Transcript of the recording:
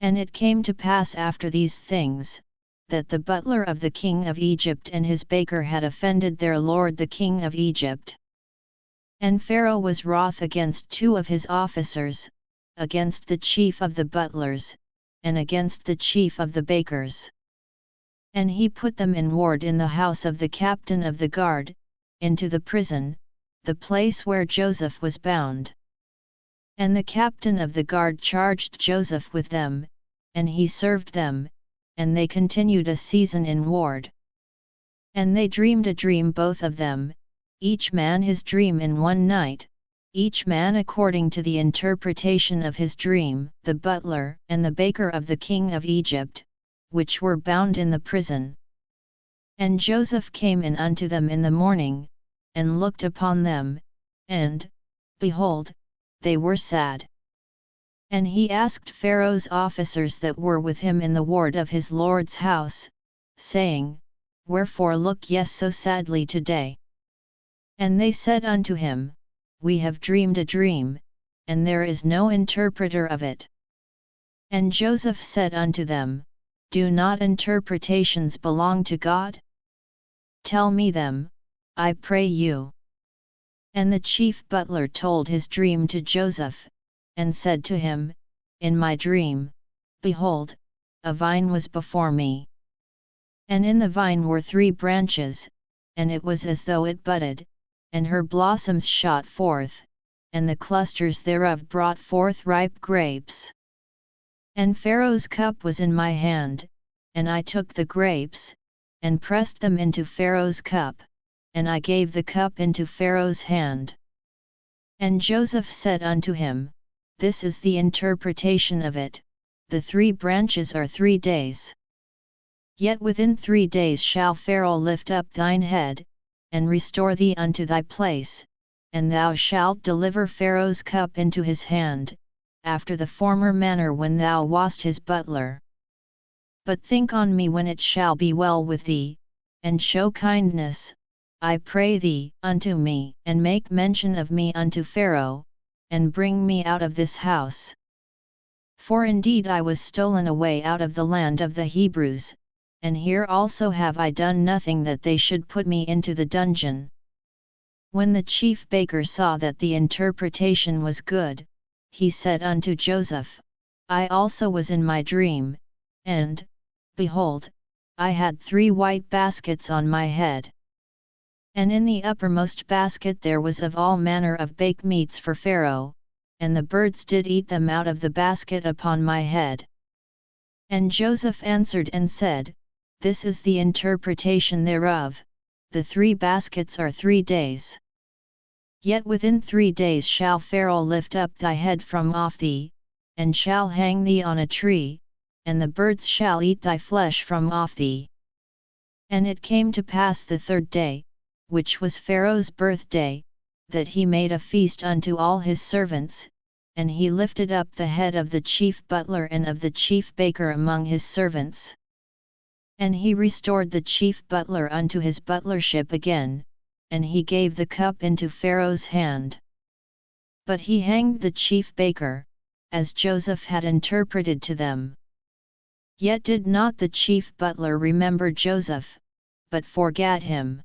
And it came to pass after these things, that the butler of the king of Egypt and his baker had offended their lord the king of Egypt. And Pharaoh was wroth against two of his officers, against the chief of the butlers, and against the chief of the bakers. And he put them in ward in the house of the captain of the guard, into the prison, the place where Joseph was bound. And the captain of the guard charged Joseph with them, and he served them, and they continued a season in ward. And they dreamed a dream both of them, each man his dream in one night, each man according to the interpretation of his dream, the butler and the baker of the king of Egypt, which were bound in the prison. And Joseph came in unto them in the morning, and looked upon them, and, behold, they were sad. And he asked Pharaoh's officers that were with him in the ward of his lord's house, saying, Wherefore look ye so sadly today? And they said unto him, We have dreamed a dream, and there is no interpreter of it. And Joseph said unto them, Do not interpretations belong to God? Tell me them, I pray you. And the chief butler told his dream to Joseph, and said to him, In my dream, behold, a vine was before me. And in the vine were 3 branches, and it was as though it budded, and her blossoms shot forth, and the clusters thereof brought forth ripe grapes. And Pharaoh's cup was in my hand, and I took the grapes, and pressed them into Pharaoh's cup, and I gave the cup into Pharaoh's hand. And Joseph said unto him, This is the interpretation of it, the 3 branches are 3 days. Yet within 3 days shall Pharaoh lift up thine head, and restore thee unto thy place, and thou shalt deliver Pharaoh's cup into his hand, after the former manner when thou wast his butler. But think on me when it shall be well with thee, and show kindness, I pray thee, unto me, and make mention of me unto Pharaoh, and bring me out of this house. For indeed I was stolen away out of the land of the Hebrews, and here also have I done nothing that they should put me into the dungeon. When the chief baker saw that the interpretation was good, he said unto Joseph, I also was in my dream, and, behold, I had 3 white baskets on my head. And in the uppermost basket there was of all manner of baked meats for Pharaoh, and the birds did eat them out of the basket upon my head. And Joseph answered and said, This is the interpretation thereof, the 3 baskets are 3 days. Yet within 3 days shall Pharaoh lift up thy head from off thee, and shall hang thee on a tree, and the birds shall eat thy flesh from off thee. And it came to pass the 3rd day, which was Pharaoh's birthday, that he made a feast unto all his servants, and he lifted up the head of the chief butler and of the chief baker among his servants. And he restored the chief butler unto his butlership again, and he gave the cup into Pharaoh's hand. But he hanged the chief baker, as Joseph had interpreted to them. Yet did not the chief butler remember Joseph, but forgat him.